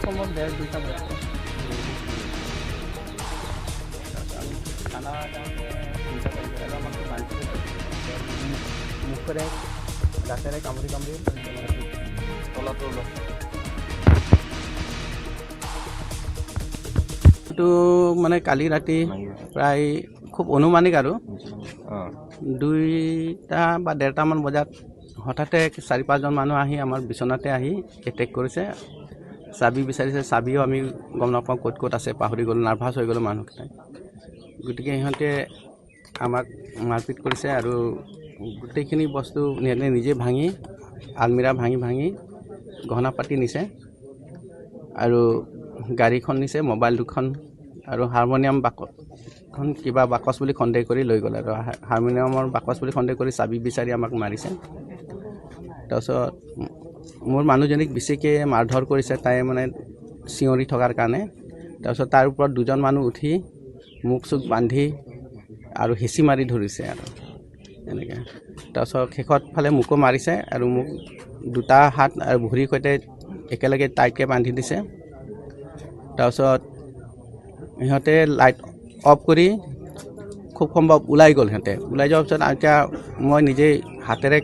সময় 1:30-2টা বজাত খানা আমাকে মুখেৰে দাঁতেৰে কামুৰি তলাটো এইটো মানে কালি ৰাতি প্ৰায় খুব অনুমানিক আৰু 2টা বা 1:30মান বজাত হঠাতে 4-5জন মানুহ আহি আমাৰ বিচনাতে আহি এটেক কৰিছে। চাবি বিচাৰিছে, চাবিও আমি গম নাপাওঁ ক'ত ক'ত আছে, পাহৰি গ'লোঁ, নাৰ্ভাছ হৈ গ'লোঁ মানুহকেইটাই। গতিকে সিহঁতে আমাক মাৰপিট কৰিছে আৰু গোটেইখিনি বস্তু নিজে ভাঙি আলমিৰা ভাঙি গহনা পাতি নিছে আৰু গাড়ীখন নিছে, মোবাইল 2খন আৰু হাৰমনিয়াম বাকচখন কিবা বাকচ বুলি সন্দেহ কৰি লৈ গ'ল আৰু হাৰমনিয়ামৰ বাকচ বুলি সন্দেহ কৰি চাবি বিচাৰি আমাক মাৰিছে। তাৰপিছত মোৰ মানুহজনীক বেছিকৈ মাৰধৰ কৰিছে, তাই মানে চিঞৰি থকাৰ কাৰণে। তাৰপিছত তাৰ ওপৰত 2জন মানুহ উঠি মুখ চুখ বান্ধি আৰু হেঁচি মাৰি ধৰিছে আৰু এনেকৈ। তাৰপিছত শেষত ফালে মোকো মাৰিছে আৰু মোক 2টা হাত আৰু ভৰিৰ সৈতে একেলগে টাইটকৈ বান্ধি দিছে। তাৰপিছত সিহঁতে লাইট অফ কৰি খুব সম্ভৱ ওলাই গ'ল। সিহঁতে ওলাই যোৱাৰ পিছত এতিয়া মই নিজেই হাতেৰে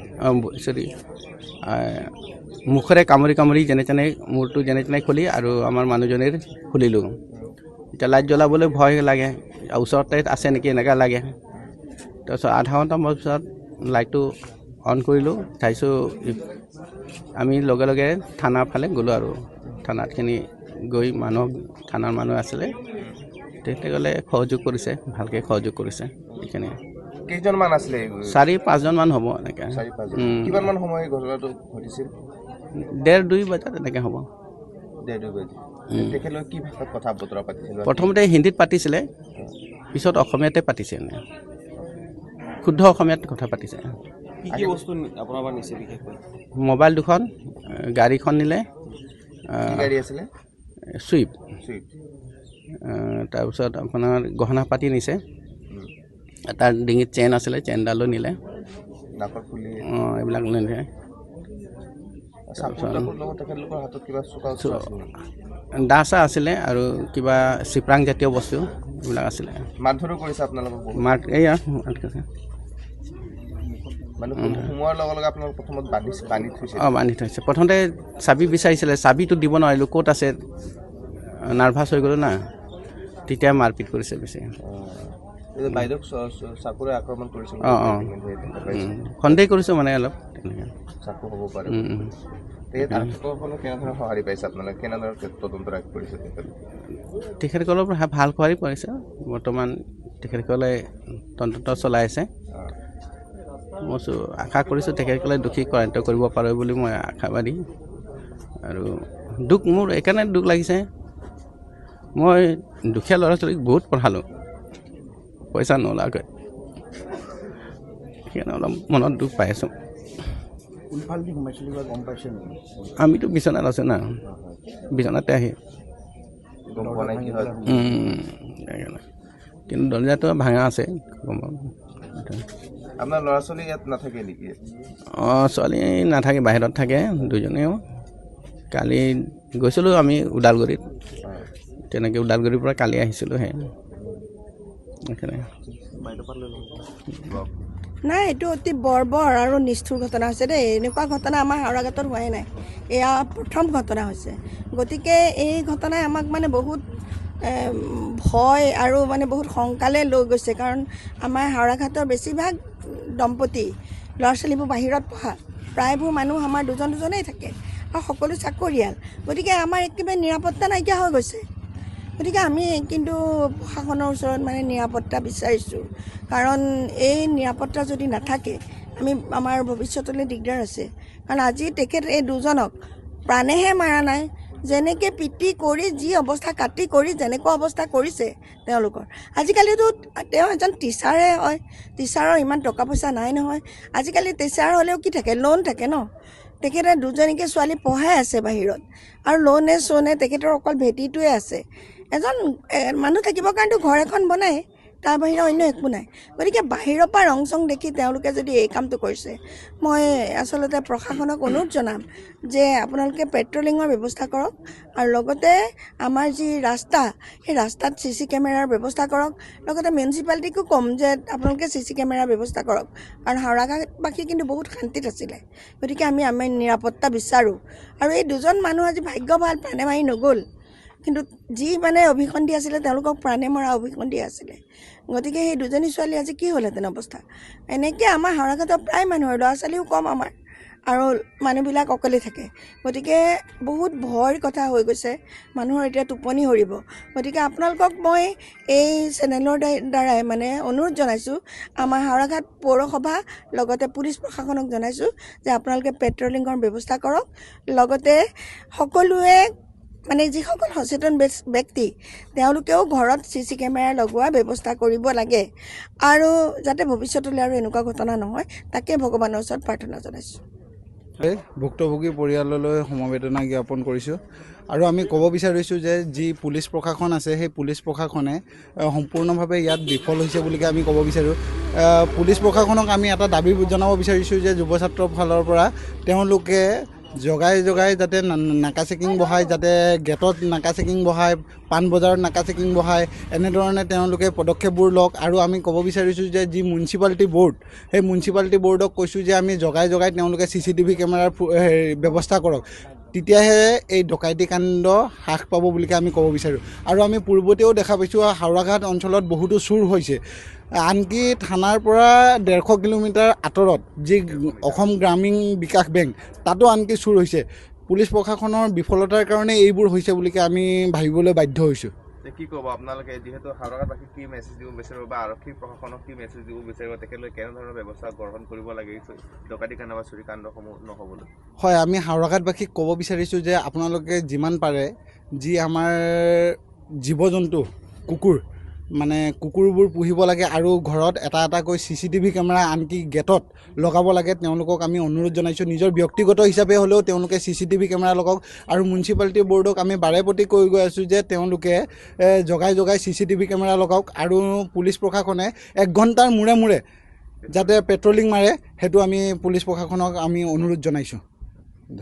মুখেৰে কামুৰি যেনে তেনে মূৰটো যেনে তেনে খুলি আৰু আমাৰ মানুহজনীৰ খুলিলোঁ। এতিয়া লাইট জ্বলাবলৈ ভয় লাগে, ওচৰতে আছে নেকি এনেকুৱা লাগে। তাৰপিছত আধা ঘণ্টামান পিছত লাইটটো অন কৰিলোঁ, চাইছোঁ আমি লগে লগে থানাৰ ফালে গ'লোঁ আৰু থানাতখিনি গৈ থানাৰ মানুহ আছিলে, তেখেতে গ'লে সহযোগ কৰিছে, ভালকৈ সহযোগ কৰিছে। এইখিনি কেইজনমান আছিলে? 4-5জন মান হ'ব এনেকৈ। কিমানমান সময় ঘটনাটো ঘটিছিল? 1:30-2 বজাত এনেকৈ হ'ব। 1:30-2 বজাত। তেখেতলোকে কি ভাষাত কথা বতৰা পাতিছিল? প্ৰথমতে হিন্দীত পাতিছিলে, পিছত অসমীয়াতে পাতিছে, শুদ্ধ অসমীয়াত কথা পাতিছে। কি বস্তু আপোনাৰ পৰা নিছে বিশেষকৈ? মোবাইল 2খন, গাড়ীখন নিলে। কি গাড়ী আছিলে? চুইফ্ট। তাৰপিছত আপোনাৰ গহনা পাতি নিছে, তাৰ ডিঙিত চেইন আছিলে, চেইনডালো নিলে, এইবিলাক নিলে। দা আছিলে আৰু কিবা চিপৰাং জাতীয় বস্তু এইবিলাক আছিলে। মাৰধৰো কৰিছে আপোনালোকক? এয়া বান্ধি থৈছে। প্ৰথমতে চাবি বিচাৰিছিলে, চাবিটো দিব নোৱাৰিলোঁ, ক'ত আছে, নাৰ্ভাছ হৈ গ'লোঁ না, তেতিয়া মাৰপিট কৰিছে বেছি। সন্দেহ কৰিছোঁ মানে অলপ তেনেকৈ। তেখেতসকলৰ পৰা ভাল সঁহাৰি পাইছে। বৰ্তমান তেখেতসকলে তদন্ত চলাই আছে। মই আশা কৰিছোঁ তেখেতসকলে দোষী কৰায়ত্ব কৰিব পাৰে বুলি মই আশাবাদী। আৰু মোৰ এইকাৰণে দুখ লাগিছে, মই দুখীয়া ল'ৰা ছোৱালীক বহুত পঢ়ালোঁ, পইচা নোলোৱাকৈ, সেইকাৰণে অলপ মনত দুখ পাই আছোঁ। আমিতো বিচনাত আছোঁ না, বিচনাতে আহি কিন্তু দৰ্জাটো ভাঙা আছে। আপোনাৰ ল'ৰা ছোৱালী ইয়াত নাথাকে নেকি? ছোৱালী নাথাকে, বাহিৰত থাকে 2জনেও। কালি গৈছিলোঁ আমি ওদালগুৰিত, তেনেকৈ ওদালগুৰিৰ পৰা কালি আহিছিলোঁ। নাই, এইটো অতি বৰ্বৰ আৰু নিষ্ঠুৰ ঘটনা হৈছে দেই। এনেকুৱা ঘটনা আমাৰ হাওৰাঘাটত হোৱাই নাই, এয়া প্ৰথম ঘটনা হৈছে। গতিকে এই ঘটনাই আমাক মানে বহুত ভয় আৰু মানে বহুত শংকালৈ লৈ গৈছে। কাৰণ আমাৰ হাওৰাঘাটৰ বেছিভাগ দম্পতি, ল'ৰা ছোৱালীবোৰ বাহিৰত পঢ়া, প্ৰায়বোৰ মানুহ আমাৰ দুজনেই থাকে আৰু সকলো চাকৰিয়াল। গতিকে আমাৰ একেবাৰে নিৰাপত্তা নাইকিয়া হৈ গৈছে। গতিকে আমি কিন্তু প্ৰশাসনৰ ওচৰত মানে নিৰাপত্তা বিচাৰিছোঁ, কাৰণ এই নিৰাপত্তা যদি নাথাকে আমাৰ ভৱিষ্যতলৈ দিগদাৰ আছে। কাৰণ আজি তেখেত এই 2জনক প্ৰাণেহে মাৰা নাই, যেনেকৈ পিটি কৰি যি অৱস্থা কাটি কৰি যেনেকুৱা অৱস্থা কৰিছে তেওঁলোকৰ। আজিকালিতো তেওঁ এজন টিচাৰে হয়, টিচাৰৰ ইমান টকা পইচা নাই নহয়। আজিকালি টিচাৰ হ'লেও কি থাকে, লোন থাকে ন। তেখেতে 2জনীকে ছোৱালী পঢ়াই আছে বাহিৰত, আৰু লোনে চোনে তেখেতৰ অকল ভেটিটোৱে আছে। এজন মানুহ থাকিবৰ কাৰণেতো ঘৰ এখন বনায়, তাৰ বাহিৰে অন্য একো নাই। গতিকে বাহিৰৰ পৰা ৰং চং দেখি তেওঁলোকে যদি এই কামটো কৰিছে, মই আচলতে প্ৰশাসনক অনুৰোধ জনাম যে আপোনালোকে পেট্ৰলিঙৰ ব্যৱস্থা কৰক আৰু লগতে আমাৰ যি ৰাস্তা সেই ৰাস্তাত CC কেমেৰাৰ ব্যৱস্থা কৰক। লগতে মিউনিচিপালিটিকো ক'ম যে আপোনালোকে CC কেমেৰাৰ ব্যৱস্থা কৰক, কাৰণ হাওৰাঘাটবাসী কিন্তু বহুত শান্তিত আছিলে। গতিকে আমি নিৰাপত্তা বিচাৰোঁ। আৰু এই দুজন মানুহ আজি ভাগ্য ভাল, প্ৰাণে মাৰি নগ'ল, কিন্তু যি মানে অভিসন্ধি আছিলে তেওঁলোকক প্ৰাণে মৰা অভিসন্ধি আছিলে। গতিকে সেই দুজনী ছোৱালী আজি কি হ'লহেঁতেন অৱস্থা। এনেকৈ আমাৰ হাওৰাঘাটৰ প্ৰায় মানুহৰ ল'ৰা ছোৱালীও কম আমাৰ, আৰু মানুহবিলাক অকলে থাকে। গতিকে বহুত ভয়ৰ কথা হৈ গৈছে, মানুহৰ এতিয়া টোপনি সৰিব। গতিকে আপোনালোকক মই এই চেনেলৰ দ্বাৰাই মানে অনুৰোধ জনাইছোঁ, আমাৰ হাওৰাঘাট পৌৰসভা লগতে পুলিচ প্ৰশাসনক জনাইছোঁ যে আপোনালোকে পেট্ৰলিঙৰ ব্যৱস্থা কৰক। লগতে সকলোৱে মানে যিসকল সচেতন ব্যক্তি তেওঁলোকেও ঘৰত CC কেমেৰা লগোৱাৰ ব্যৱস্থা কৰিব লাগে, আৰু যাতে ভৱিষ্যতলৈ আৰু এনেকুৱা ঘটনা নহয় তাকে ভগৱানৰ ওচৰত প্ৰাৰ্থনা জনাইছোঁ। ভুক্তভোগী পৰিয়াললৈ সমবেদনা জ্ঞাপন কৰিছোঁ। আৰু আমি ক'ব বিচাৰিছোঁ যে যি পুলিচ প্ৰশাসন আছে সেই পুলিচ প্ৰশাসনে সম্পূৰ্ণভাৱে ইয়াত বিফল হৈছে বুলিকে আমি ক'ব বিচাৰোঁ। পুলিচ প্ৰশাসনক আমি এটা দাবী জনাব বিচাৰিছোঁ যে যুৱ ছাত্ৰৰ ফালৰ পৰা তেওঁলোকে জগাই যাতে নাকা চেকিং বহায়, যাতে গেটত নাকা চেকিং বহায়, পাণ বজাৰত নাকা চেকিং বহায়, এনেধৰণে তেওঁলোকে পদক্ষেপবোৰ লওক। আৰু আমি ক'ব বিচাৰিছোঁ যে যি মিউনিচিপালিটি বৰ্ড, সেই মিউনিচিপালিটি বৰ্ডক কৈছোঁ যে আমি জগাই তেওঁলোকে CCTV কেমেৰাৰ ব্যৱস্থা কৰক, তেতিয়াহে এই ডকাইতি কাণ্ড হ্ৰাস পাব বুলিকে আমি ক'ব বিচাৰোঁ। আৰু আমি পূৰ্বতেও দেখা পাইছোঁ হাওৰাঘাট অঞ্চলত বহুতো চুৰ হৈছে, আনকি থানাৰ পৰা 150 কিলোমিটাৰ আঁতৰত যি অসম গ্ৰামীণ বিকাশ বেংক তাতো আনকি চুৰ হৈছে। পুলিচ প্ৰশাসনৰ বিফলতাৰ কাৰণে এইবোৰ হৈছে বুলিকে আমি ভাবিবলৈ বাধ্য হৈছোঁ। কি ক'ব আপোনালোকে, যিহেতু হাওৰাঘাটবাসীক কি মেছেজ দিব বিচাৰিব বা আৰক্ষী প্ৰশাসনক কি মেছেজ দিব বিচাৰিব, তেখেতলোকে কেনেধৰণৰ ব্যৱস্থা গ্ৰহণ কৰিব লাগে ডকাইতি কাণ্ড বা চুৰি কাণ্ডসমূহ নহ'বলৈ? হয়, আমি হাওৰাঘাটবাসীক ক'ব বিচাৰিছোঁ যে আপোনালোকে যিমান পাৰে যি আমাৰ জীৱ জন্তু কুকুৰবোৰ পুহিব লাগে, আৰু ঘৰত এটাকৈ CCTV কেমেৰা আনকি গেটত লগাব লাগে। তেওঁলোকক আমি অনুৰোধ জনাইছোঁ, নিজৰ ব্যক্তিগত হিচাপে হ'লেও তেওঁলোকে CCTV কেমেৰা লগাওক। আৰু মিউনিচিপালিটি বৰ্ডক আমি বাৰে প্ৰতি কৈ গৈ আছোঁ যে তেওঁলোকে জগাই CCTV কেমেৰা লগাওক, আৰু পুলিচ প্ৰশাসনে 1 ঘণ্টাৰ মূৰে যাতে পেট্ৰলিং মাৰে, সেইটো আমি পুলিচ প্ৰশাসনক আমি অনুৰোধ জনাইছোঁ।